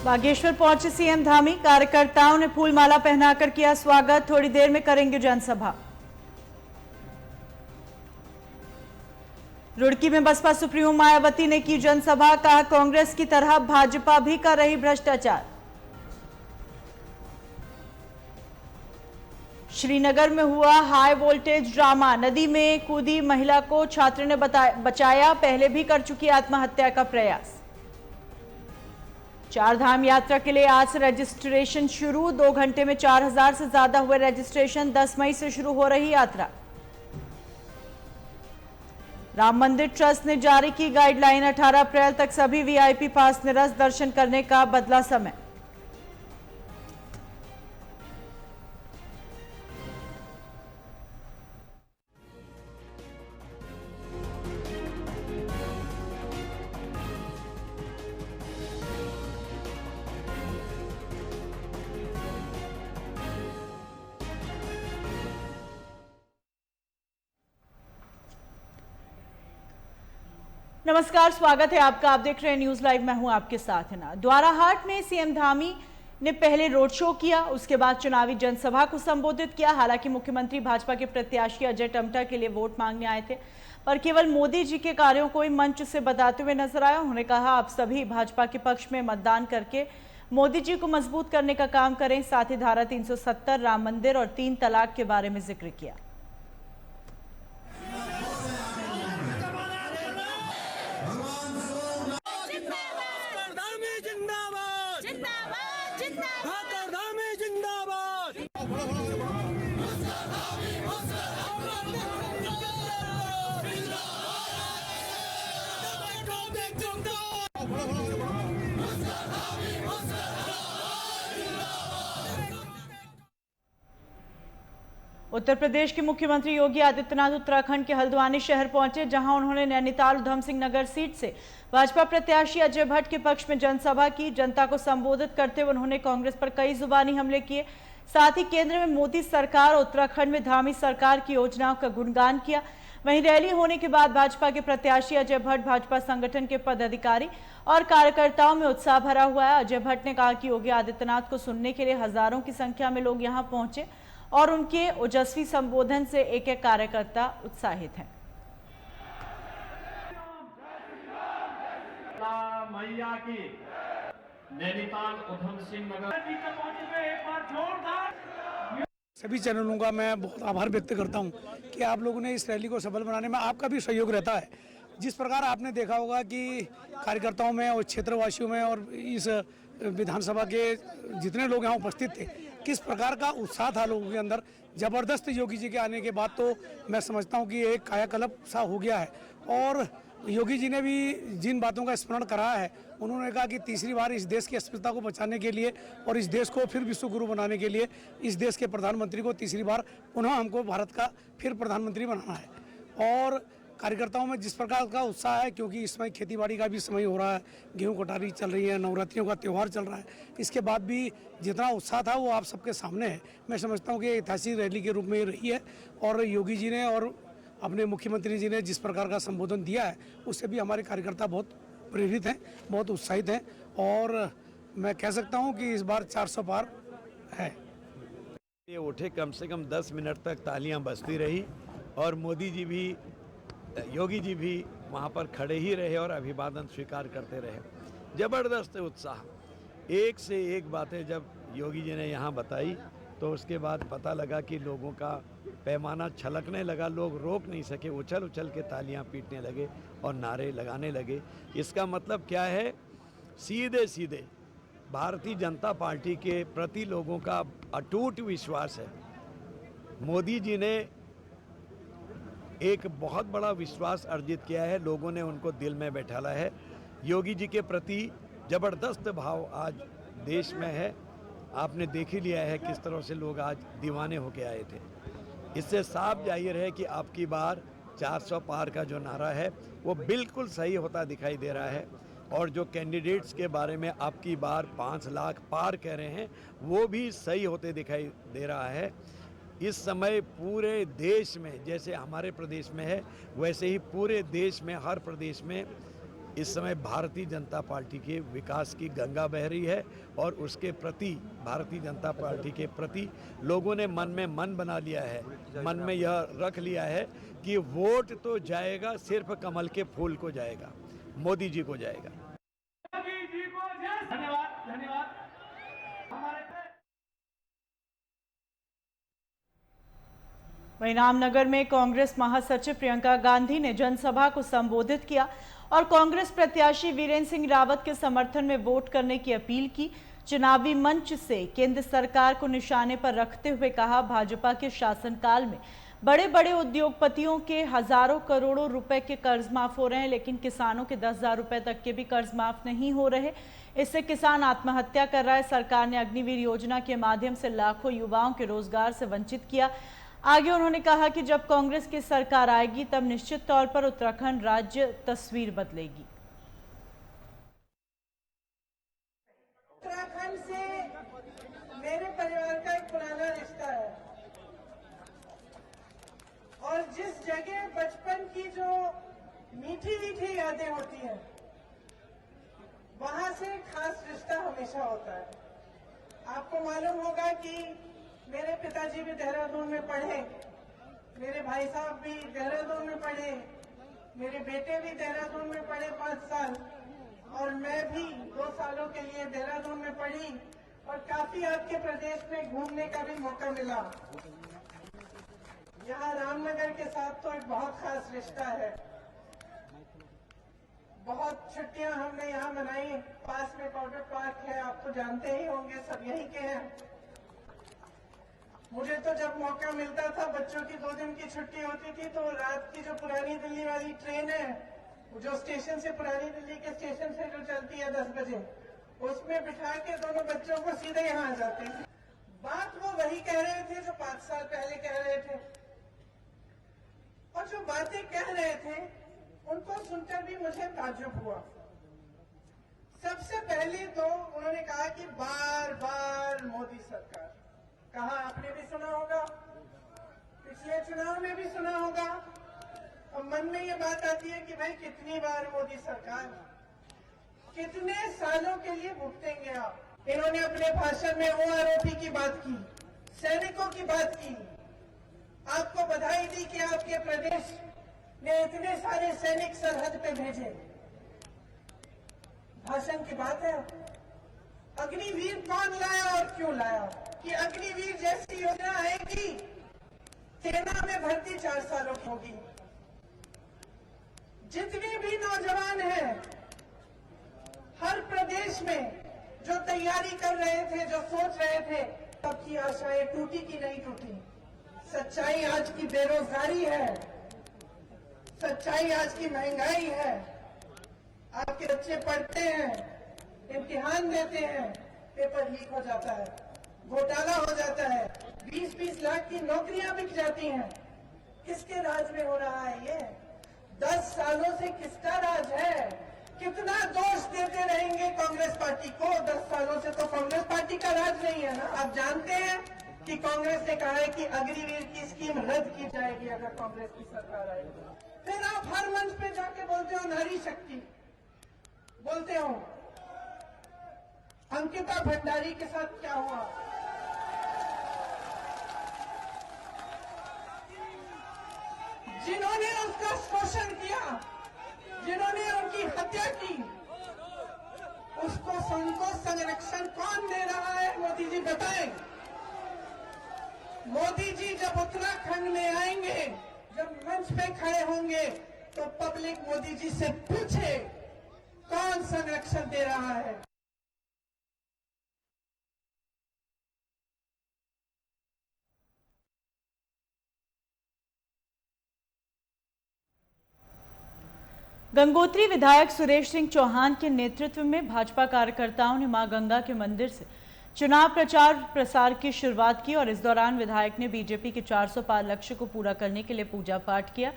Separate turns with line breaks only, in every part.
बागेश्वर पहुंचे सीएम धामी, कार्यकर्ताओं ने फूलमाला पहनाकर किया स्वागत। थोड़ी देर में करेंगे जनसभा। रुड़की में बसपा सुप्रीमो मायावती ने की जनसभा, कहा कांग्रेस की तरह भाजपा भी कर रही भ्रष्टाचार। श्रीनगर में हुआ हाई वोल्टेज ड्रामा, नदी में कूदी महिला को छात्र ने बचाया, पहले भी कर चुकी आत्महत्या का प्रयास। चार धाम यात्रा के लिए आज से रजिस्ट्रेशन शुरू, 2 घंटे में 4000 से ज्यादा हुए रजिस्ट्रेशन। 10 मई से शुरू हो रही यात्रा। राम मंदिर ट्रस्ट ने जारी की गाइडलाइन, 18 अप्रैल तक सभी वीआईपी पास निरस्त, दर्शन करने का बदला समय। नमस्कार, स्वागत है आपका। आप देख रहे हैं न्यूज लाइव, मैं हूं आपके साथ है ना। द्वाराहाट में सीएम धामी ने पहले रोड शो किया, उसके बाद चुनावी जनसभा को संबोधित किया। हालांकि मुख्यमंत्री भाजपा के प्रत्याशी अजय टम्टा के लिए वोट मांगने आए थे, पर केवल मोदी जी के कार्यों को ही मंच से बताते हुए नजर आया। उन्होंने कहा आप सभी भाजपा के पक्ष में मतदान करके मोदी जी को मजबूत करने का काम करें। साथ ही धारा 370, राम मंदिर और 3 तलाक के बारे में जिक्र किया। उत्तर प्रदेश के मुख्यमंत्री योगी आदित्यनाथ उत्तराखंड के हल्द्वानी शहर पहुंचे, जहां उन्होंने नैनीताल उधम सिंह नगर सीट से भाजपा प्रत्याशी अजय भट्ट के पक्ष में जनसभा की। जनता को संबोधित करते हुए उन्होंने कांग्रेस पर कई जुबानी हमले किए। साथ ही केंद्र में मोदी सरकार और उत्तराखंड में धामी सरकार की योजनाओं का गुणगान किया। वहीं रैली होने के बाद भाजपा के प्रत्याशी अजय भट्ट, भाजपा संगठन के पदाधिकारी और कार्यकर्ताओं में उत्साह भरा हुआ है। अजय भट्ट ने कहा कि योगी आदित्यनाथ को सुनने के लिए हजारों की संख्या में लोग यहां पहुंचे और उनके ओजस्वी संबोधन से एक एक कार्यकर्ता उत्साहित हैं।
मैया की नैनीताल उधम सिंह नगर
सभी चैनलों का मैं बहुत आभार व्यक्त करता हूं कि आप लोगों ने इस रैली को सफल बनाने में आपका भी सहयोग रहता है। जिस प्रकार आपने देखा होगा कि कार्यकर्ताओं में और क्षेत्रवासियों में और इस विधानसभा के जितने लोग यहाँ उपस्थित थे, किस प्रकार का उत्साह था लोगों के अंदर। जबरदस्त योगी जी के आने के बाद तो मैं समझता हूँ कि एक कायाकल्प सा हो गया है। और योगी जी ने भी जिन बातों का स्मरण करा है, उन्होंने कहा कि तीसरी बार इस देश की अस्मिता को बचाने के लिए और इस देश को फिर विश्व गुरु बनाने के लिए इस देश के प्रधानमंत्री को तीसरी बार पुनः हमको भारत का फिर प्रधानमंत्री बनाना है। और कार्यकर्ताओं में जिस प्रकार का उत्साह है, क्योंकि इस समय खेतीबाड़ी का भी समय हो रहा है, गेहूं कटारी चल रही है, नवरात्रियों का त्यौहार चल रहा है, इसके बाद भी जितना उत्साह था वो आप सबके सामने है। मैं समझता हूँ कि ऐतिहासिक रैली के रूप में ये रही है और योगी जी ने और अपने मुख्यमंत्री जी ने जिस प्रकार का संबोधन दिया है, उससे भी हमारे कार्यकर्ता बहुत प्रेरित हैं, बहुत उत्साहित हैं और मैं कह सकता हूँ कि इस बार 400 पार है।
ये उठे, कम से कम 10 मिनट तक तालियां बजती रही और मोदी जी भी, योगी जी भी वहाँ पर खड़े ही रहे और अभिवादन स्वीकार करते रहे। ज़बरदस्त उत्साह, एक से एक बातें जब योगी जी ने यहाँ बताई तो उसके बाद पता लगा कि लोगों का पैमाना छलकने लगा। लोग रोक नहीं सके, उछल उछल के तालियां पीटने लगे और नारे लगाने लगे। इसका मतलब क्या है? सीधे सीधे भारतीय जनता पार्टी के प्रति लोगों का अटूट विश्वास है। मोदी जी ने एक बहुत बड़ा विश्वास अर्जित किया है, लोगों ने उनको दिल में बैठाला है। योगी जी के प्रति ज़बरदस्त भाव आज देश में है। आपने देख ही लिया है किस तरह से लोग आज दीवाने होके आए थे। इससे साफ जाहिर है कि आपकी बार 400 पार का जो नारा है वो बिल्कुल सही होता दिखाई दे रहा है। और जो कैंडिडेट्स के बारे में आपकी बार 5 लाख पार कह रहे हैं, वो भी सही होते दिखाई दे रहा है। इस समय पूरे देश में, जैसे हमारे प्रदेश में है, वैसे ही पूरे देश में, हर प्रदेश में इस समय भारतीय जनता पार्टी के विकास की गंगा बह रही है और उसके प्रति, भारतीय जनता पार्टी के प्रति लोगों ने मन में मन बना लिया है, मन में यह रख लिया है कि वोट तो जाएगा, सिर्फ कमल के फूल को जाएगा, मोदी जी को जाएगा।
धन्यवाद धन्यवाद।
वहीं रामनगर में कांग्रेस महासचिव प्रियंका गांधी ने जनसभा को संबोधित किया और कांग्रेस प्रत्याशी वीरेंद्र सिंह रावत के समर्थन में वोट करने की अपील की। चुनावी मंच से केंद्र सरकार को निशाने पर रखते हुए कहा, भाजपा के शासनकाल में बड़े बड़े उद्योगपतियों के हजारों करोड़ों रुपए के कर्ज माफ हो रहे हैं, लेकिन किसानों के 10,000 रुपए तक के भी कर्ज माफ नहीं हो रहे। इससे किसान आत्महत्या कर रहा है। सरकार ने अग्निवीर योजना के माध्यम से लाखों युवाओं के रोजगार से वंचित किया। आगे उन्होंने कहा कि जब कांग्रेस की सरकार आएगी तब निश्चित तौर पर उत्तराखंड राज्य तस्वीर बदलेगी।
उत्तराखंड से मेरे परिवार का एक पुराना रिश्ता है और जिस जगह बचपन की जो मीठी मीठी यादें होती हैं वहां से खास रिश्ता हमेशा होता है। आपको मालूम होगा कि मेरे पिताजी भी देहरादून में पढ़े, मेरे भाई साहब भी देहरादून में पढ़े, मेरे बेटे भी देहरादून में पढ़े 5 साल और मैं भी 2 सालों के लिए देहरादून में पढ़ी और काफी आपके प्रदेश में घूमने का भी मौका मिला। यहाँ रामनगर के साथ तो एक बहुत खास रिश्ता है। बहुत छुट्टियां हमने यहाँ मनाई। पास में पाउडर पार्क है, आप तो जानते ही होंगे, सब यहीं के हैं। मुझे तो जब मौका मिलता था, बच्चों की 2 दिन की छुट्टी होती थी तो रात की जो पुरानी दिल्ली वाली ट्रेन है, जो स्टेशन से, पुरानी दिल्ली के स्टेशन से जो चलती है 10 बजे, उसमें बिठा के दोनों बच्चों को सीधे यहाँ आ जाते थे। बात वो वही कह रहे थे जो 5 साल पहले कह रहे थे और जो बातें कह रहे थे उनको सुनकर भी मुझे ताज्जुब हुआ। सबसे पहले तो उन्होंने कहा कि बार बार मोदी सरकार, कहा आपने भी सुना होगा, पिछले चुनाव में भी सुना होगा। अब मन में ये बात आती है कि भाई कितनी बार मोदी सरकार, कितने सालों के लिए भुगतेंगे आप। इन्होंने अपने भाषण में ओआरओपी की बात की, सैनिकों की बात की। आपको बधाई दी कि आपके प्रदेश ने इतने सारे सैनिक सरहद पे भेजे। भाषण की बात है। अग्निवीर कौन लाया और क्यों लाया? कि अग्निवीर जैसी योजना आएगी, सेना में भर्ती 4 सालों की होगी। जितने भी नौजवान हैं हर प्रदेश में जो तैयारी कर रहे थे, जो सोच रहे थे, तब की आशाएं टूटी कि नहीं टूटी? सच्चाई आज की बेरोजगारी है, सच्चाई आज की महंगाई है। आपके बच्चे पढ़ते हैं, इम्तिहान देते हैं, पेपर लीक हो जाता है, घोटाला हो जाता है, 20-20 लाख की नौकरियां बिक जाती हैं। किसके राज में हो रहा है ये? 10 सालों से किसका राज है? कितना दोष देते रहेंगे कांग्रेस पार्टी को? 10 सालों से तो कांग्रेस पार्टी का राज नहीं है ना। आप जानते हैं कि कांग्रेस ने कहा है कि अग्निवीर की स्कीम रद्द की जाएगी अगर कांग्रेस की सरकार आएगी। फिर आप हर मंच पे जाके बोलते हो नारी शक्ति, बोलते हो। अंकिता भंडारी के साथ क्या हुआ? जिन्होंने उसका शोषण किया, जिन्होंने उनकी हत्या की, उसको संरक्षण कौन दे रहा है? मोदी जी बताएं। मोदी जी जब उत्तराखंड में आएंगे, जब मंच पे खड़े होंगे, तो पब्लिक मोदी जी से पूछे कौन संरक्षण दे रहा है।
गंगोत्री विधायक सुरेश सिंह चौहान के नेतृत्व में भाजपा कार्यकर्ताओं ने मां गंगा के मंदिर से चुनाव प्रचार प्रसार की शुरुआत की और इस दौरान विधायक ने बीजेपी के 400 पार लक्ष्य को पूरा करने के लिए पूजा पाठ किया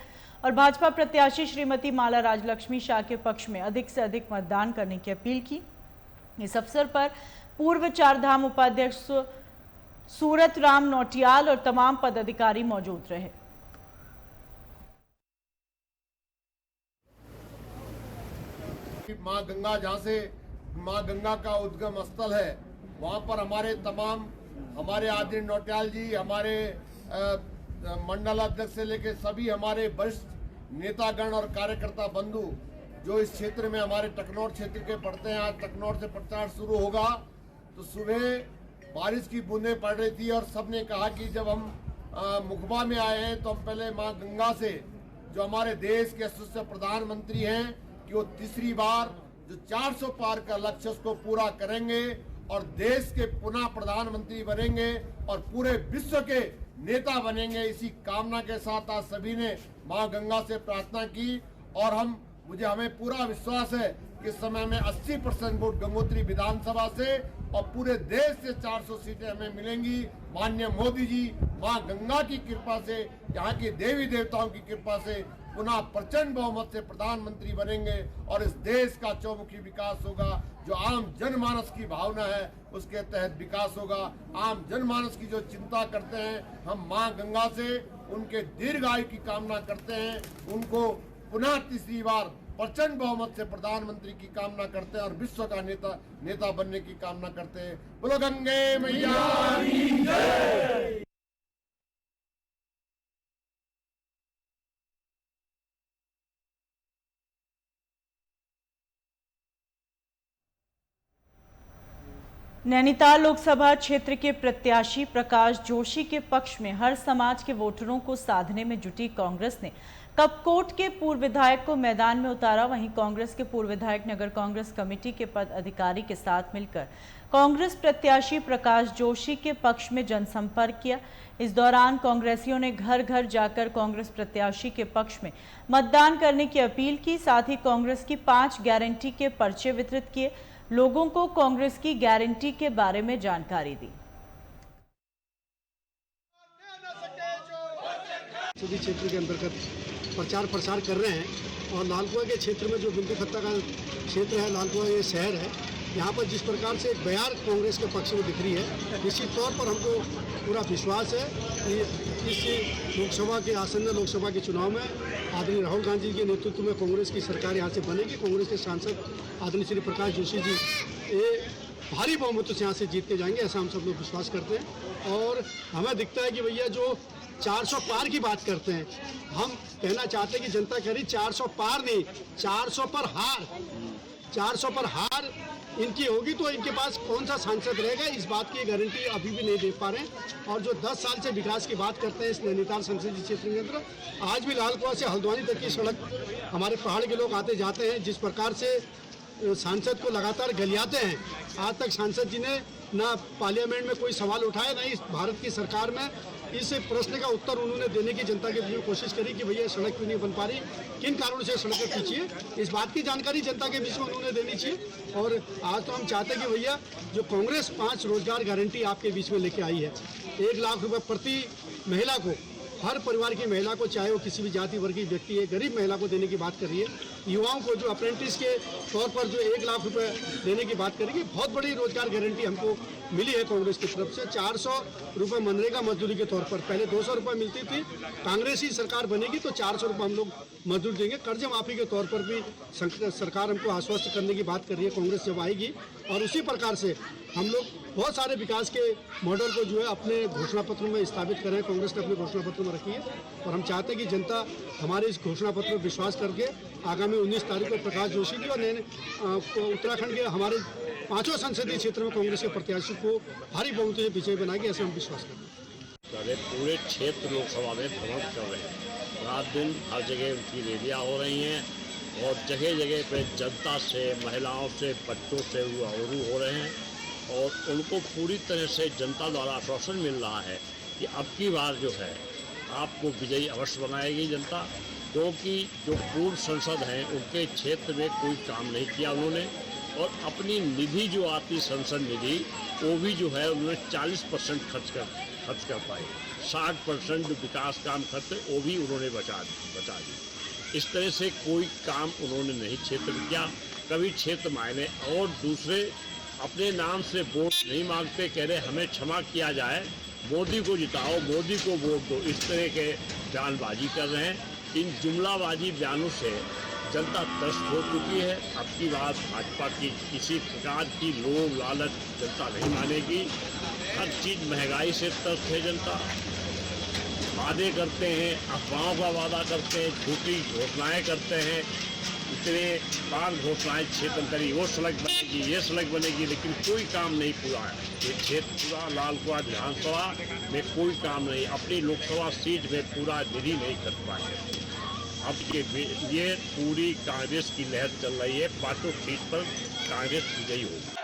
और भाजपा प्रत्याशी श्रीमती माला राजलक्ष्मी शाह के पक्ष में अधिक से अधिक मतदान करने की अपील की। इस अवसर पर पूर्व चारधाम उपाध्यक्ष सूरत राम नौटियाल और तमाम पदाधिकारी मौजूद रहे।
माँ गंगा जहाँ से माँ गंगा का उद्गम स्थल है, वहाँ पर हमारे आदरणीय नौटियाल जी, हमारे मंडल अध्यक्ष से लेकर सभी हमारे वरिष्ठ नेतागण और कार्यकर्ता बंधु जो इस क्षेत्र में हमारे टकनौर क्षेत्र के पड़ते हैं, आज टकनौर से प्रचार शुरू होगा। तो सुबह बारिश की बूंदें पड़ रही थी और सबने कहा कि जब हम मुखबा में आए हैं तो हम पहले माँ गंगा से, जो हमारे देश के यशस्वी प्रधानमंत्री हैं, कि वो तीसरी बार जो 400 पार का लक्ष्य उसको पूरा करेंगे और देश के पुनः प्रधानमंत्री बनेंगे और पूरे विश्व के नेता बनेंगे। इसी कामना के साथ आज सभी ने माँ गंगा से प्रार्थना की और हमें पूरा विश्वास है कि इस समय में 80% वोट गंगोत्री विधानसभा से और पूरे देश से 400 सीटें हमें मिलेंगी। माननीय मोदी जी माँ गंगा की कृपा से, यहाँ की देवी देवताओं की कृपा से पुनः प्रचंड बहुमत से प्रधानमंत्री बनेंगे और इस देश का चौमुखी विकास होगा। जो आम जनमानस की भावना है उसके तहत विकास होगा। आम जनमानस की जो चिंता करते हैं, हम माँ गंगा से उनके दीर्घायु की कामना करते हैं, उनको पुनः तीसरी बार प्रचंड बहुमत से प्रधानमंत्री की कामना करते हैं और विश्व का नेता बनने की कामना करते हैं। बोलो गंगे मैया की जय।
नैनीताल लोकसभा क्षेत्र के प्रत्याशी प्रकाश जोशी के पक्ष में हर समाज के वोटरों को साधने में जुटी कांग्रेस ने कपकोट के पूर्व विधायक को मैदान में उतारा। वहीं कांग्रेस के पूर्व विधायक नगर कांग्रेस कमेटी के पद अधिकारी के साथ मिलकर कांग्रेस प्रत्याशी प्रकाश जोशी के पक्ष में जनसंपर्क किया। इस दौरान कांग्रेसियों ने घर घर जाकर कांग्रेस प्रत्याशी के पक्ष में मतदान करने की अपील की। साथ ही कांग्रेस की 5 गारंटी के पर्चे वितरित किए, लोगों को कांग्रेस की गारंटी के बारे में जानकारी दी।
सभी क्षेत्र के अंतर्गत प्रचार प्रसार कर रहे हैं और लालकुआं के क्षेत्र में जो बिंदु खत्ता का क्षेत्र है, लालकुआं ये शहर है, यहाँ पर जिस प्रकार से एक बयार कांग्रेस के पक्ष में दिख रही है, निश्चित तौर पर हमको पूरा विश्वास है कि इस लोकसभा के आसन्न लोकसभा के चुनाव में आदरणीय राहुल गांधी जी के नेतृत्व में कांग्रेस की सरकार यहाँ से बनेगी। कांग्रेस के सांसद आदरणीय श्री प्रकाश जोशी जी ये भारी बहुमत से यहाँ से जीत के जाएंगे, ऐसा हम सब लोग विश्वास करते हैं। और हमें दिखता है कि भैया जो 400 पार की बात करते हैं, हम कहना चाहते हैं कि जनता कह रही 400 पार नहीं, 400 पर हार, 400 पर हार इनकी होगी तो इनके पास कौन सा सांसद रहेगा, इस बात की गारंटी अभी भी नहीं दे पा रहे हैं। और जो 10 साल से विकास की बात करते हैं इस नैनीताल संसदीय क्षेत्र के अंदर, आज भी लालकुआं से हल्द्वानी तक की सड़क हमारे पहाड़ के लोग आते जाते हैं, जिस प्रकार से सांसद को लगातार गलियाते हैं, आज तक सांसद जी ने ना पार्लियामेंट में कोई सवाल उठाया, ना इस भारत की सरकार में इस प्रश्न का उत्तर उन्होंने देने की जनता के बीच में कोशिश करी कि भैया सड़क क्यों नहीं बन पा रही, किन कारणों से सड़कें पीछे है, इस बात की जानकारी जनता के बीच में उन्होंने देनी चाहिए। और आज तो हम चाहते हैं कि भैया जो कांग्रेस 5 रोजगार गारंटी आपके बीच में लेके आई है, 1 लाख रुपये प्रति महिला को, हर परिवार की महिला को, चाहे वो किसी भी जाति वर्ग की व्यक्ति है, गरीब महिला को देने की बात कर रही है। युवाओं को जो अप्रेंटिस के तौर पर जो 1 लाख रुपए देने की बात करेंगे, बहुत बड़ी रोजगार गारंटी हमको मिली है कांग्रेस की तरफ से। 400 रुपये मनरेगा मजदूरी के तौर पर, पहले 200 रुपये मिलती थी, कांग्रेस ही सरकार बनेगी तो 400 रुपये हम लोग मजदूरी देंगे। कर्ज माफी के तौर पर भी सरकार हमको आश्वस्त करने की बात कर रही है कांग्रेस जब आएगी। और उसी प्रकार से हम लोग बहुत सारे विकास के मॉडल को जो है अपने घोषणा पत्रों में स्थापित करें, कांग्रेस ने अपने घोषणा पत्र में रखी है। और हम चाहते हैं कि जनता हमारे इस घोषणा पत्र पर विश्वास करके आगामी 19 तारीख को प्रकाश जोशी जी और उत्तराखंड के हमारे 5 संसदीय क्षेत्र में कांग्रेस के प्रत्याशी को भारी बहुमत से विजय बनाएगी, ऐसे हम विश्वास करते हैं।
पूरे क्षेत्र लोकसभा में भ्रमण कर रहे हैं, रात दिन हर जगह उनकी रैलियाँ हो रही हैं और जगह जगह पे जनता से, महिलाओं से, बच्चों से रूबरू हो रहे हैं। और उनको पूरी तरह से जनता द्वारा आश्वासन मिल रहा है कि अब की बार जो है आपको विजयी अवश्य बनाएगी जनता, क्योंकि जो पूर्व सांसद हैं उनके क्षेत्र में कोई काम नहीं किया उन्होंने। और अपनी निधि जो आती संसद निधि, वो भी जो है उन्होंने 40% खर्च कर पाए, 60% विकास काम करते वो भी उन्होंने बचा दी। इस तरह से कोई काम उन्होंने नहीं क्षेत्र में किया, कभी क्षेत्र मायने। और दूसरे अपने नाम से वोट नहीं मांगते, कह रहे हमें क्षमा किया जाए, मोदी को जिताओ, मोदी को वोट दो, इस तरह के बयानबाजी कर रहे हैं। इन जुमलाबाजी बयानों से जनता त्रस्त हो चुकी है। अब की बार भाजपा की किसी प्रकार की लोभ लालच जनता नहीं मानेगी। हर चीज़ महंगाई से त्रस्त है जनता। वादे करते हैं, अफवाहों का वादा करते हैं, झूठी घोषणाएं करते हैं। इतने बार घोषणाएं क्षेत्र करी, वो सड़क बनेगी, ये सड़क बनेगी, लेकिन कोई काम नहीं पूरा है। ये क्षेत्र पूरा लालकुआं विधानसभा में कोई काम नहीं, अपनी लोकसभा सीट में पूरा निधि नहीं कर पाए। अब ये पूरी कांग्रेस की लहर चल रही है। पांचों सीट पर कांग्रेस विजयी होगी।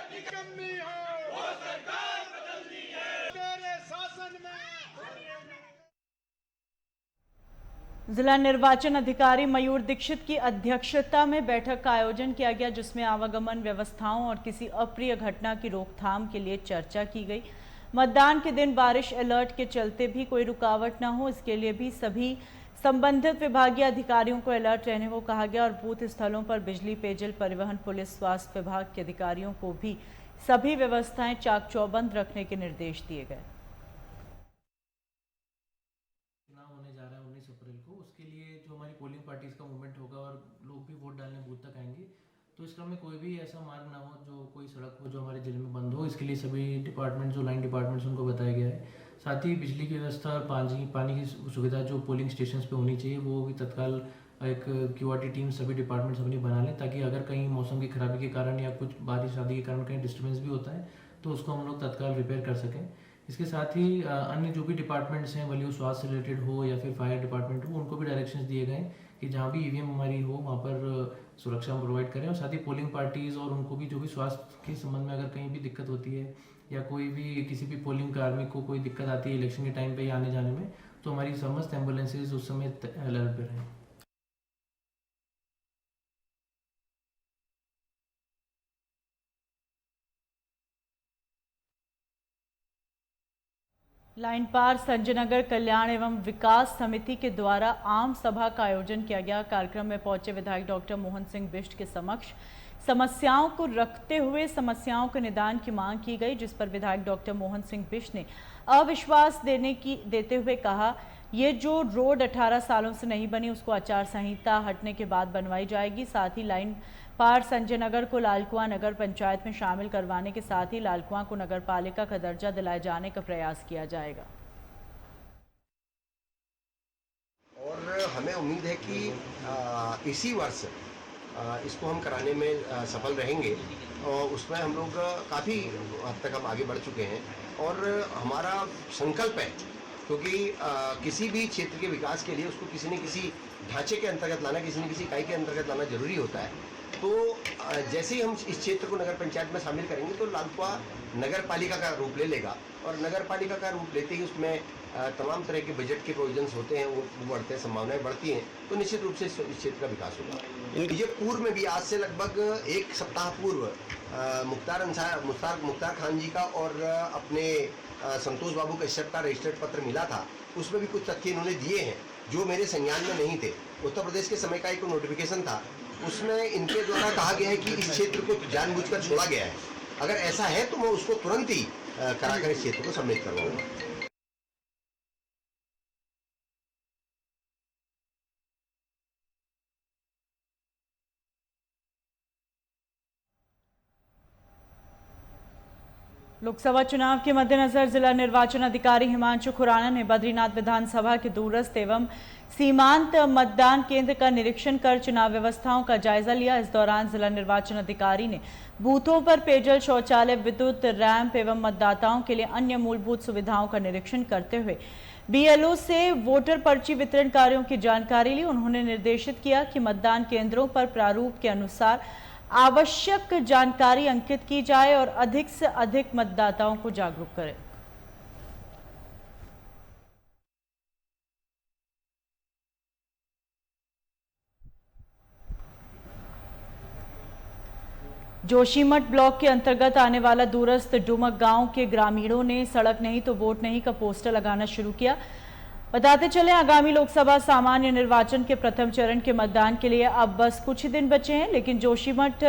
जिला निर्वाचन अधिकारी मयूर दीक्षित की अध्यक्षता में बैठक का आयोजन किया गया, जिसमें आवागमन व्यवस्थाओं और किसी अप्रिय घटना की रोकथाम के लिए चर्चा की गई। मतदान के दिन बारिश अलर्ट के चलते भी कोई रुकावट न हो, इसके लिए भी सभी संबंधित विभागीय अधिकारियों को अलर्ट रहने को कहा गया और बूथ स्थलों पर बिजली, पेयजल, परिवहन, पुलिस, स्वास्थ्य विभाग के अधिकारियों को भी सभी व्यवस्थाएं चाक चौबंद रखने के निर्देश दिए गए।
उसके लिए जो हमारी पोलिंग पार्टीज़ का मूवमेंट होगा और लोग भी वोट डालने बूथ तक आएंगे, तो इस क्रम में कोई भी ऐसा मार्ग ना हो, जो कोई सड़क हो जो हमारे जिले में बंद हो। इसके लिए सभी डिपार्टमेंट, जो लाइन डिपार्टमेंट्स, उनको बताया गया है। साथ ही बिजली की व्यवस्था और पानी की सुविधा जो पोलिंग स्टेशन पे होनी चाहिए, वो भी तत्काल एक क्यूआरटी टीम सभी डिपार्टमेंट्स अपनी बना लें, ताकि अगर कहीं मौसम की खराबी के कारण या कुछ बारिश आदि के कारण कहीं डिस्टर्बेंस भी होता है तो उसको हम लोग तत्काल रिपेयर कर सकें। इसके साथ ही अन्य जो भी डिपार्टमेंट्स हैं, भले वो स्वास्थ्य से रिलेटेड हो या फिर फायर डिपार्टमेंट हो, उनको भी डायरेक्शंस दिए गए कि जहाँ भी ईवीएम हमारी हो वहाँ पर सुरक्षा हम प्रोवाइड करें। और साथ ही पोलिंग पार्टीज़ और उनको भी जो भी स्वास्थ्य के संबंध में अगर कहीं भी दिक्कत होती है या कोई भी किसी भी पोलिंग कार्मिक को कोई दिक्कत आती है इलेक्शन के टाइम पे आने जाने में, तो हमारी समस्त एम्बुलेंसेज उस समय अलर्ट पर हैं।
लाइन पार संजय नगर कल्याण एवं विकास समिति के द्वारा आम सभा का आयोजन किया गया। कार्यक्रम में पहुंचे विधायक डॉक्टर मोहन सिंह बिष्ट के समक्ष समस्याओं को रखते हुए समस्याओं के निदान की मांग की गई, जिस पर विधायक डॉक्टर मोहन सिंह बिष्ट ने अविश्वास देते हुए कहा, ये जो रोड 18 सालों से नहीं बनी उसको आचार संहिता हटने के बाद बनवाई जाएगी। साथ ही लाइन पार संजय नगर को लालकुआं नगर पंचायत में शामिल करवाने के साथ ही लालकुआं को नगर पालिका का दर्जा दिलाए जाने का प्रयास किया जाएगा।
और हमें उम्मीद है कि इसी वर्ष इसको हम कराने में सफल रहेंगे और उसमें हम लोग काफ़ी हद तक हम आगे बढ़ चुके हैं और हमारा संकल्प है, क्योंकि किसी भी क्षेत्र के विकास के लिए उसको किसी न किसी ढांचे के अंतर्गत लाना, किसी न किसी इकाई के अंतर्गत लाना जरूरी होता है। तो जैसे ही हम इस क्षेत्र को नगर पंचायत में शामिल करेंगे तो लालकुआं नगर पालिका का रूप ले लेगा और नगर पालिका का रूप लेते ही उसमें तमाम तरह के बजट के प्रोविजंस होते हैं, वो बढ़ते हैं, संभावनाएं बढ़ती हैं, तो निश्चित रूप से इस क्षेत्र का विकास होगा। ये पूर्व में भी आज से लगभग एक सप्ताह पूर्व मुख्तार खान जी का और अपने संतोष बाबू कश्यप का रजिस्टर्ड पत्र मिला था। उसमें भी कुछ तथ्य इन्होंने दिए हैं जो मेरे संज्ञान में नहीं थे। उत्तर प्रदेश के समय का एक नोटिफिकेशन था, उसमें इनके द्वारा कहा गया है कि इस क्षेत्र को जानबूझकर छोड़ा गया है। अगर ऐसा है तो मैं उसको तुरंत ही कराकर इस क्षेत्र को सम्मिलित करवाऊंगा।
लोकसभा चुनाव के मद्देनजर जिला निर्वाचन अधिकारी हिमांशु खुराना ने बद्रीनाथ विधानसभा के दूरस्थ एवं सीमांत मतदान केंद्र का निरीक्षण कर चुनाव व्यवस्थाओं का जायजा लिया। इस दौरान जिला निर्वाचन अधिकारी ने बूथों पर पेयजल, शौचालय, विद्युत, रैंप एवं मतदाताओं के लिए अन्य मूलभूत सुविधाओं का निरीक्षण करते हुए बीएलओ से वोटर पर्ची वितरण कार्यों की जानकारी ली। उन्होंने निर्देशित किया कि मतदान केंद्रों पर प्रारूप के अनुसार आवश्यक जानकारी अंकित की जाए और अधिक से अधिक मतदाताओं को जागरूक करें। जोशीमठ ब्लॉक के अंतर्गत आने वाला दूरस्थ डुमक गांव के ग्रामीणों ने सड़क नहीं तो वोट नहीं का पोस्टर लगाना शुरू किया। बताते चले, आगामी लोकसभा सामान्य निर्वाचन के प्रथम चरण के मतदान के लिए अब बस कुछ ही दिन बचे हैं, लेकिन जोशीमठ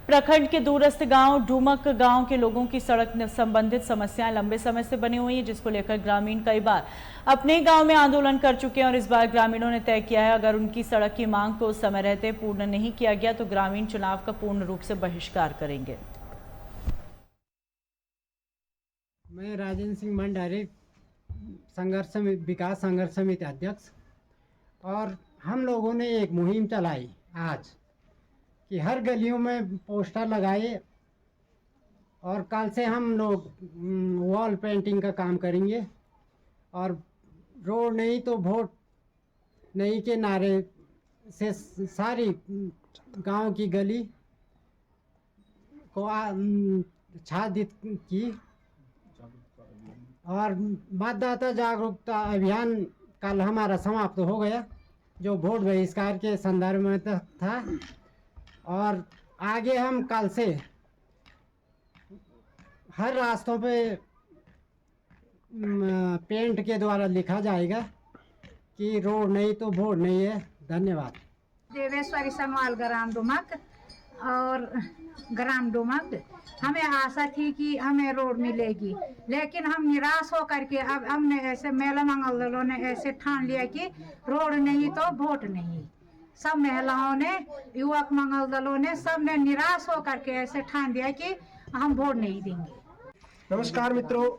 प्रखंड के दूरस्थ गांव डूमक गांव के लोगों की सड़क संबंधित समस्याएं लंबे समय से बनी हुई है, जिसको लेकर ग्रामीण कई बार अपने गांव में आंदोलन कर चुके हैं और इस बार ग्रामीणों ने तय किया है, अगर उनकी सड़क की मांग को समय रहते पूर्ण नहीं किया गया तो ग्रामीण चुनाव का पूर्ण रूप से बहिष्कार करेंगे।
मैं राजेंद्र सिंह भंडारी, विकास संघर्ष समिति अध्यक्ष, और हम लोगों ने एक मुहिम चलाई आज कि हर गलियों में पोस्टर लगाए और कल से हम लोग वॉल पेंटिंग का काम करेंगे और रोड नहीं तो वोट नहीं के नारे से सारी गांव की गली को आच्छादित की और मतदाता जागरूकता अभियान कल हमारा समाप्त हो गया, जो वोट बहिष्कार के संदर्भ में था। और आगे हम कल से हर रास्तों पे पेंट के द्वारा लिखा जाएगा कि रोड नहीं तो वोट नहीं है। धन्यवाद।
देवेश्वरी समवाल ग्राम डुमक और ग्राम डुमक, हमें आशा थी कि हमें रोड मिलेगी, लेकिन हम निराश होकर के अब हमने ऐसे महिला मंगल दलों ने ऐसे ठान लिया कि रोड नहीं तो वोट नहीं। सब महिलाओं ने, युवक मंगल दलों ने, सब ने निराश होकर के ऐसे ठान दिया कि हम वोट नहीं देंगे।
नमस्कार मित्रों,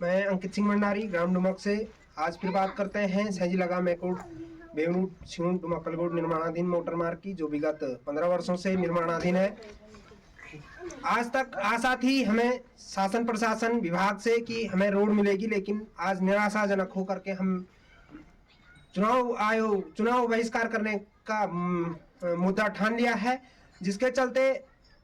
मैं अंकित सिंह भंडारी ग्राम डुमक से आज फिर बात करते हैं सैजी लगा मैकोट बेवनू सिउन डुमकलगोड निर्माणाधीन मोटर मार्ग की, जो विगत 15 वर्षों से निर्माणाधीन है। आज तक आशा थी हमें शासन प्रशासन विभाग से कि हमें रोड मिलेगी, लेकिन आज निराशाजनक होकर के हम चुनाव बहिष्कार करने का मुद्दा ठान लिया है, जिसके चलते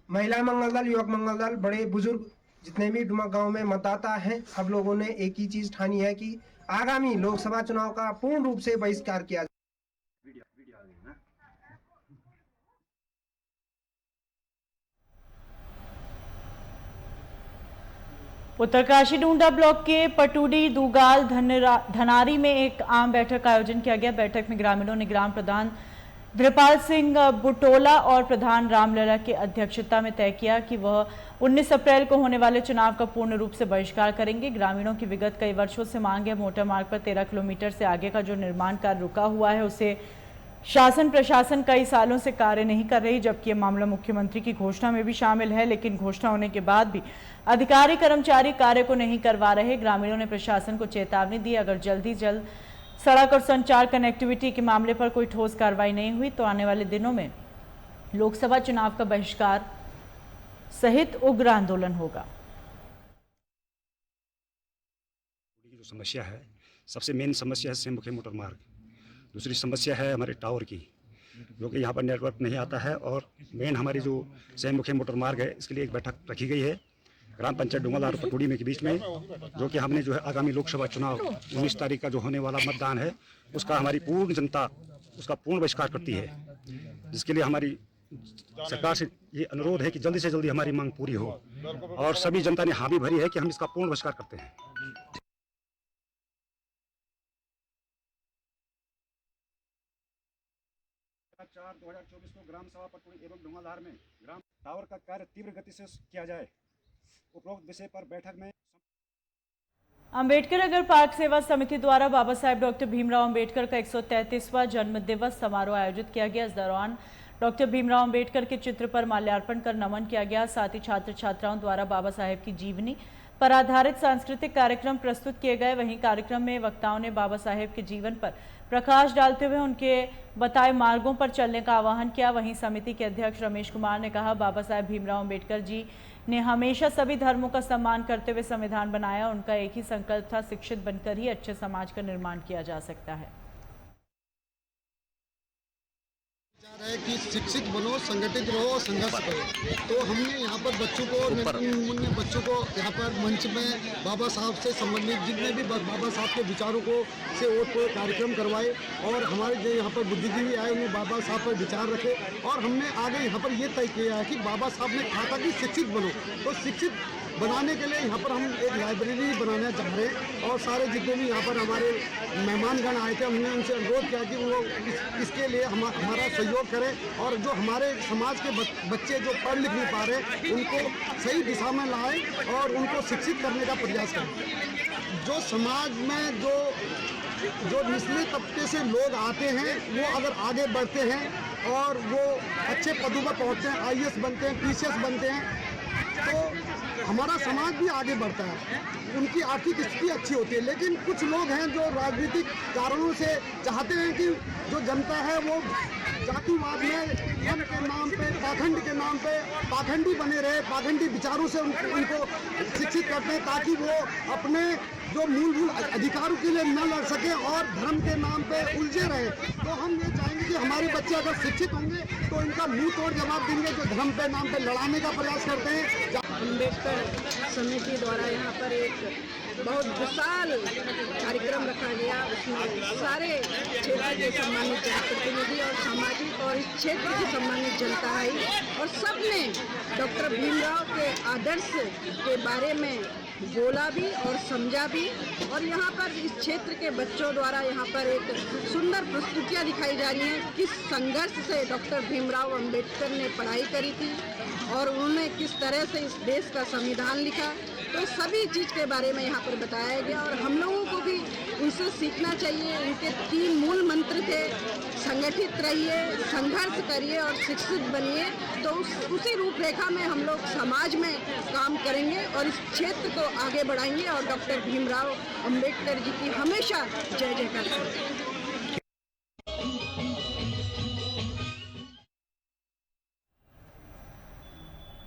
महिला मंगल दल, युवक मंगल दल, बड़े बुजुर्ग जितने भी डुमक गांव में मतदाता हैं, सब लोगों ने एक ही चीज ठानी है कि आगामी लोकसभा चुनाव का पूर्ण रूप से बहिष्कार किया।
उत्तरकाशी डूंडा ब्लॉक के पटूडी, दूगाल, धनारी में एक आम बैठक का आयोजन किया गया। बैठक में ग्रामीणों ने ग्राम प्रधान धृपाल सिंह बुटोला और प्रधान रामलला की अध्यक्षता में तय किया कि वह 19 अप्रैल को होने वाले चुनाव का पूर्ण रूप से बहिष्कार करेंगे। ग्रामीणों की विगत कई वर्षों से मांग है, मोटर मार्ग पर 13 किलोमीटर से आगे का जो निर्माण कार्य रुका हुआ है उसे शासन प्रशासन कई सालों से कार्य नहीं कर रही, जबकि ये मामला मुख्यमंत्री की घोषणा में भी शामिल है, लेकिन घोषणा होने के बाद भी अधिकारी कर्मचारी कार्य को नहीं करवा रहे। ग्रामीणों ने प्रशासन को चेतावनी दी, अगर जल्द ही जल्द सड़क और संचार कनेक्टिविटी के मामले पर कोई ठोस कार्रवाई नहीं हुई तो आने वाले दिनों में लोकसभा चुनाव का बहिष्कार सहित उग्र आंदोलन होगा।
जो समस्या है, सबसे मेन समस्या है सेमुखी मोटर मार्ग। दूसरी समस्या है हमारे टावर की, जो कि यहाँ पर नेटवर्क नहीं आता है, और मेन हमारी जो सेमुखी मोटर मार्ग है, इसके लिए एक बैठक रखी गई है ग्राम पंचायत डुंगल और पटूडी में के बीच में, जो कि हमने जो है आगामी लोकसभा चुनाव 19 तारीख का जो होने वाला मतदान है, उसका हमारी पूर्ण जनता उसका पूर्ण बहिष्कार करती है, जिसके लिए हमारी सरकार से ये अनुरोध है कि जल्दी से जल्दी हमारी मांग पूरी हो, और सभी जनता ने हामी भरी है कि हम इसका पूर्ण बहिष्कार करते हैं। 4/2024 को ग्राम सभा पटूडी एवं डुंगलधार में ग्राम टावर का कार्य तीव्र गति से किया जाए। उपरोक्त विषय पर बैठक में
अंबेडकर नगर पार्क सेवा समिति द्वारा बाबा साहेब डॉक्टर भीमराव अंबेडकर का 133वां जन्म दिवस समारोह आयोजित किया गया। इस दौरान डॉक्टर भीमराव अंबेडकर के चित्र पर माल्यार्पण कर नमन किया गया। साथ ही छात्र छात्राओं द्वारा बाबा साहेब की जीवनी पर आधारित सांस्कृतिक कार्यक्रम प्रस्तुत किए गए। वहीं कार्यक्रम में वक्ताओं ने बाबा साहेब के जीवन पर प्रकाश डालते हुए उनके बताए मार्गों पर चलने का आह्वान किया। वहीं समिति के अध्यक्ष रमेश कुमार ने कहा, बाबा साहेब भीमराव अंबेडकर जी ने हमेशा सभी धर्मों का सम्मान करते हुए संविधान बनाया। उनका एक ही संकल्प था, शिक्षित बनकर ही अच्छे समाज का निर्माण किया जा सकता है।
है कि शिक्षित बनो, संगठित रहो, संघर्ष करो। तो हमने यहाँ पर बच्चों को यहाँ पर मंच में बाबा साहब से संबंधित जितने भी बाबा साहब के विचारों को से ओत को कार्यक्रम करवाए, और हमारे जो यहाँ पर बुद्धिजीवी आए उन्हें बाबा साहब पर विचार रखे, और हमने आगे यहाँ पर ये तय किया है कि बाबा साहब ने कहा था कि शिक्षित बनो, तो शिक्षित बनाने के लिए यहाँ पर हम एक लाइब्रेरी बनाना चाह रहे हैं। और सारे जितने भी यहाँ पर हमारे मेहमानगण आए थे, हमने उनसे अनुरोध किया कि वो इसके लिए हमारा सहयोग करें और जो हमारे समाज के बच्चे जो पढ़ लिख नहीं पा रहे उनको सही दिशा में लाएं और उनको शिक्षित करने का प्रयास करें। जो समाज में जो निचले तबके से लोग आते हैं वो अगर आगे बढ़ते हैं और वो अच्छे पदों पर पहुँचते हैं, IAS बनते हैं, PCS बनते हैं, तो हमारा समाज भी आगे बढ़ता है, उनकी आर्थिक स्थिति अच्छी होती है। लेकिन कुछ लोग हैं जो राजनीतिक कारणों से चाहते हैं कि जो जनता है वो जातिवाद में धर्म के नाम पे, पाखंड के नाम पे पाखंडी बने रहे, पाखंडी विचारों से उनको शिक्षित करते हैं ताकि वो अपने जो मूलभूत अधिकारों के लिए न लड़ सके और धर्म के नाम पे उलझे रहे। तो हम ये चाहेंगे कि हमारे बच्चे अगर शिक्षित होंगे तो इनका मुंह तोड़ जवाब देंगे जो धर्म के नाम पे लड़ाने का प्रयास करते हैं।
अम्बेडकर समिति द्वारा यहाँ पर एक बहुत विशाल कार्यक्रम रखा गया। उसमें सारे क्षेत्र के सम्मानित जनप्रतिनिधि और सामाजिक और इस क्षेत्र की सम्मानित जनता आई और सबने डॉक्टर भीमराव के आदर्श के बारे में बोला भी और समझा भी। और यहाँ पर इस क्षेत्र के बच्चों द्वारा यहाँ पर एक सुंदर प्रस्तुतियाँ दिखाई जा रही हैं किस संघर्ष से डॉक्टर भीमराव अंबेडकर ने पढ़ाई करी थी और उन्होंने किस तरह से इस देश का संविधान लिखा। तो सभी चीज़ के बारे में यहाँ पर बताया गया और हम लोगों को भी उनसे सीखना चाहिए। उनके 3 मूल मंत्र थे, संगठित रहिए, संघर्ष करिए और शिक्षित बनिए। तो उसी रूपरेखा में हम लोग समाज में काम करेंगे और इस क्षेत्र को आगे बढ़ाएंगे और डॉक्टर भीमराव अंबेडकर जी की हमेशा जय जयकार करेंगे।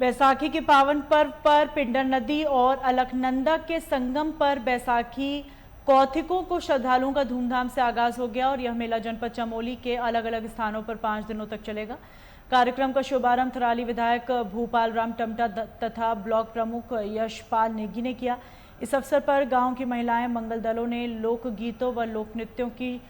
बैसाखी के पावन पर्व पर पिंडर नदी और अलकनंदा के संगम पर बैसाखी कौथिकों को श्रद्धालुओं का धूमधाम से आगाज हो गया और यह मेला जनपद चमोली के अलग अलग स्थानों पर 5 दिनों तक चलेगा। कार्यक्रम का शुभारंभ थराली विधायक भूपाल राम टमटा तथा ब्लॉक प्रमुख यशपाल नेगी ने किया। इस अवसर पर गांव की महिलाएं मंगल दलों ने लोकगीतों व लोक नृत्यों की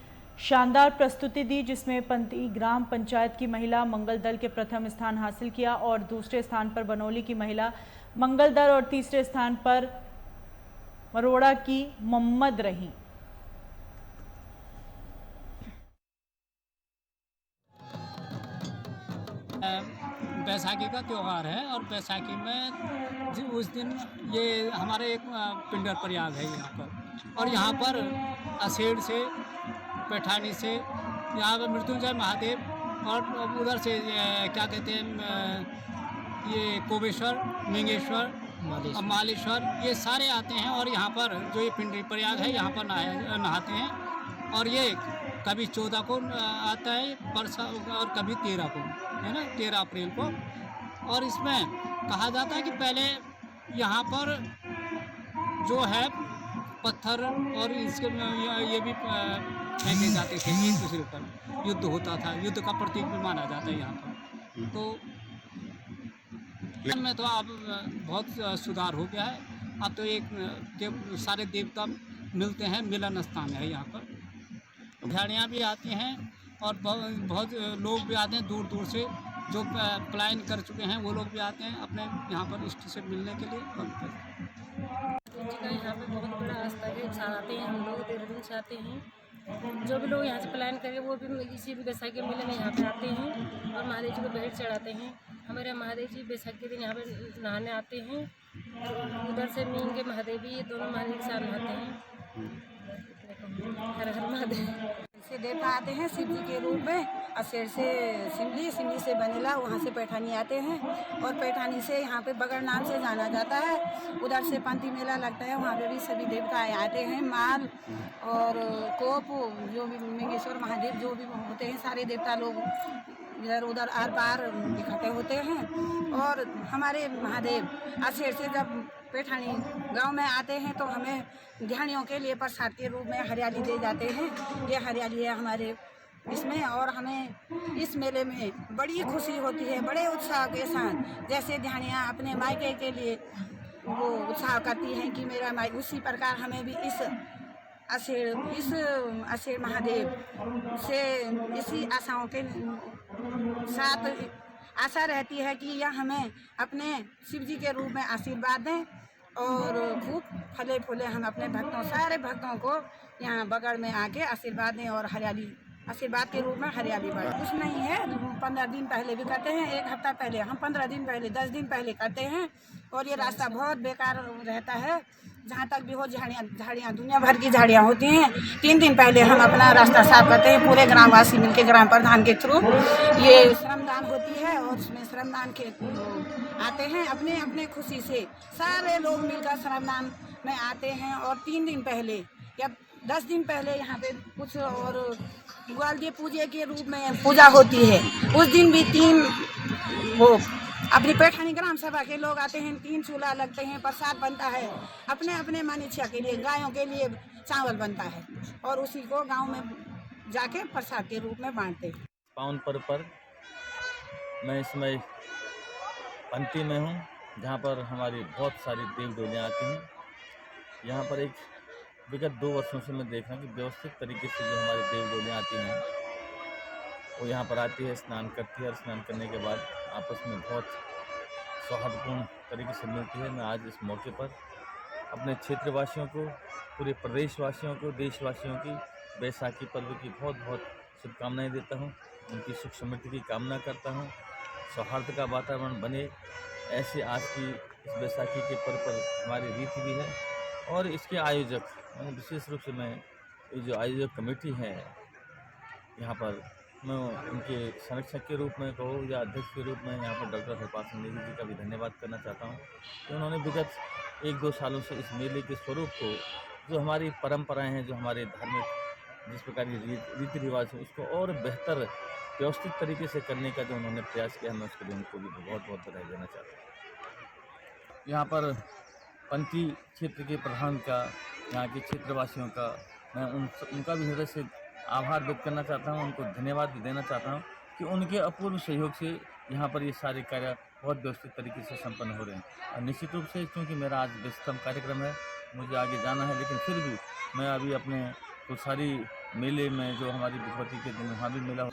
शानदार प्रस्तुति दी, जिसमें पंती ग्राम पंचायत की महिला मंगल दल के प्रथम स्थान हासिल किया और दूसरे स्थान पर बनौली की महिला मंगल दल और तीसरे स्थान पर मरोड़ा की मोहम्मद रही।
बैसाखी का त्यौहार है और बैसाखी में उस दिन ये हमारे एक पिंडर प्रयाग है यहाँ पर और यहाँ पर असेड़ से पैठानी से यहाँ पर मृत्युंजय महादेव और उधर से क्या कहते हैं ये कोबेश्वर, मिंगेश्वर, मालेश्वर ये सारे आते हैं और यहाँ पर जो ये पिंडरी प्रयाग है यहाँ पर नहाते हैं। और ये कभी 14 को आता है परसा और कभी 13 को, है ना, 13 अप्रैल को। और इसमें कहा जाता है कि पहले यहाँ पर जो है पत्थर और इसके ये भी फेंके जाते थे एक दूसरे पर, युद्ध होता था, युद्ध का प्रतीक भी माना जाता है यहाँ पर। तो में तो अब बहुत सुधार हो गया है। अब तो एक सारे देवता मिलते हैं, मिलन स्थान है यहाँ पर। झाड़ियाँ भी आती हैं और बहुत लोग भी आते हैं दूर दूर से, जो पलायन कर चुके हैं वो लोग भी आते हैं अपने यहाँ पर इष्ट से मिलने के लिए।
यहाँ पे बहुत बड़ा आस्था के साथ आते हैं, हम लोग देहरादून से आते हैं। जो भी लोग यहाँ से पलायन करें वो भी इसी भी बैसाखी के मेले में यहाँ पे आते हैं और महादेव जी को भेंट चढ़ाते हैं। हमारे महादेव जी बैसाखी के दिन यहाँ पे नहाने आते हैं। उधर से मीन के महादेव भी दोनों महादेव के साथ नहाते हैं। हर हर महादेव।
से देवता आते हैं शिव जी के रूप में, असेर से सिमली, सिमली से बनेला, वहाँ से पैठानी आते हैं और पैठानी से यहाँ पे बगड़ नाम से जाना जाता है। उधर से पंती मेला लगता है, वहाँ पे भी सभी देवता आते हैं। माल और कोप जो भी मिंगेश्वर महादेव जो भी होते हैं सारे देवता लोग इधर उधर आर पार इकट्ठे होते हैं। और हमारे महादेव असेर से जब पैठानी गांव में आते हैं तो हमें ध्यानियों के लिए प्रसाद के रूप में हरियाली दे जाते हैं। ये हरियाली है हमारे इसमें और हमें इस मेले में बड़ी खुशी होती है, बड़े उत्साह के साथ। जैसे ध्यानियाँ अपने मायके के लिए वो उत्साह करती हैं कि मेरा माई, उसी प्रकार हमें भी इस असेर महादेव से इसी आशाओं के साथ आशा रहती है कि यह हमें अपने शिव जी के रूप में आशीर्वाद दें और खूब फले फूले हम अपने भक्तों, सारे भक्तों को यहाँ बगड़ में आके आशीर्वाद दें और हरियाली, आशीर्वाद के रूप में हरियाली बढ़े। कुछ नहीं है, 15 दिन पहले भी करते हैं, 1 हफ्ता पहले, हम 15 दिन पहले, 10 दिन पहले करते हैं। और ये रास्ता बहुत बेकार रहता है, जहाँ तक भी हो झाड़ियाँ दुनिया भर की झाड़ियाँ होती हैं। 3 दिन पहले हम अपना रास्ता साफ करते हैं, पूरे ग्रामवासी मिलके ग्राम प्रधान के थ्रू। ये श्रमदान होती है और उसमें श्रमदान के आते हैं, अपने अपने खुशी से सारे लोग मिलकर श्रमदान में आते हैं। और 3 दिन पहले या 10 दिन पहले यहाँ पे कुछ और ग्वालदीय पूजे के रूप में पूजा होती है। उस दिन भी 3 वो अपनी पैठानी ग्राम सभा के लोग आते हैं, 3 चूल्हा लगते हैं, प्रसाद बनता है, अपने अपने मन इच्छा के लिए, गायों के लिए चावल बनता है और उसी को गांव में जाके प्रसाद के रूप में बांटते हैं।
पावन पर्व पर मैं इस समय पंक्ति में हूँ, जहाँ पर हमारी बहुत सारी देव देवलियाँ आती हैं। यहाँ पर एक विगत 2 वर्षों से मैं देख रहा हूँ कि व्यवस्थित तरीके से जो हमारी देव देवलियाँ आती हैं वो यहाँ पर आती है, स्नान करती है और स्नान करने के बाद आपस में बहुत सौहार्दपूर्ण तरीके से मिलती है। मैं आज इस मौके पर अपने क्षेत्रवासियों को, पूरे प्रदेशवासियों को, देशवासियों की बैसाखी पर्व की बहुत बहुत शुभकामनाएं देता हूँ। उनकी सुख समृद्धि की कामना करता हूँ, सौहार्द का वातावरण बने, ऐसे आज की इस बैसाखी के पर्व पर हमारी रीति भी है। और इसके आयोजक, विशेष रूप से मैं ये जो आयोजक कमेटी है यहाँ पर, मैं उनके संरक्षक के रूप में कहूँ या अध्यक्ष के रूप में यहाँ पर डॉक्टर हरपाल सिंह नेगी जी का भी धन्यवाद करना चाहता हूँ कि उन्होंने विगत 1-2 सालों से इस मेले के स्वरूप को, जो हमारी परंपराएं हैं, जो हमारे धार्मिक जिस प्रकार की रीति रिवाज है, उसको और बेहतर व्यवस्थित तरीके से करने का जो उन्होंने प्रयास किया, मैं उसके लिए उनको भी बहुत बहुत बधाई देना चाहता हूँ। यहाँ पर पंथी क्षेत्र के प्रधान का, यहाँ के क्षेत्रवासियों का मैं उनका भी हृदय से आभार व्यक्त करना चाहता हूँ, उनको धन्यवाद भी देना चाहता हूँ कि उनके अपूर्व सहयोग से यहाँ पर ये सारे कार्य बहुत व्यवस्थित तरीके से संपन्न हो रहे हैं। और निश्चित रूप से क्योंकि मेरा आज व्यस्ततम कार्यक्रम है, मुझे आगे जाना है, लेकिन फिर भी मैं अभी अपने कुछ सारी मेले में जो हमारी भगवती के दिन वहाँ भी मेला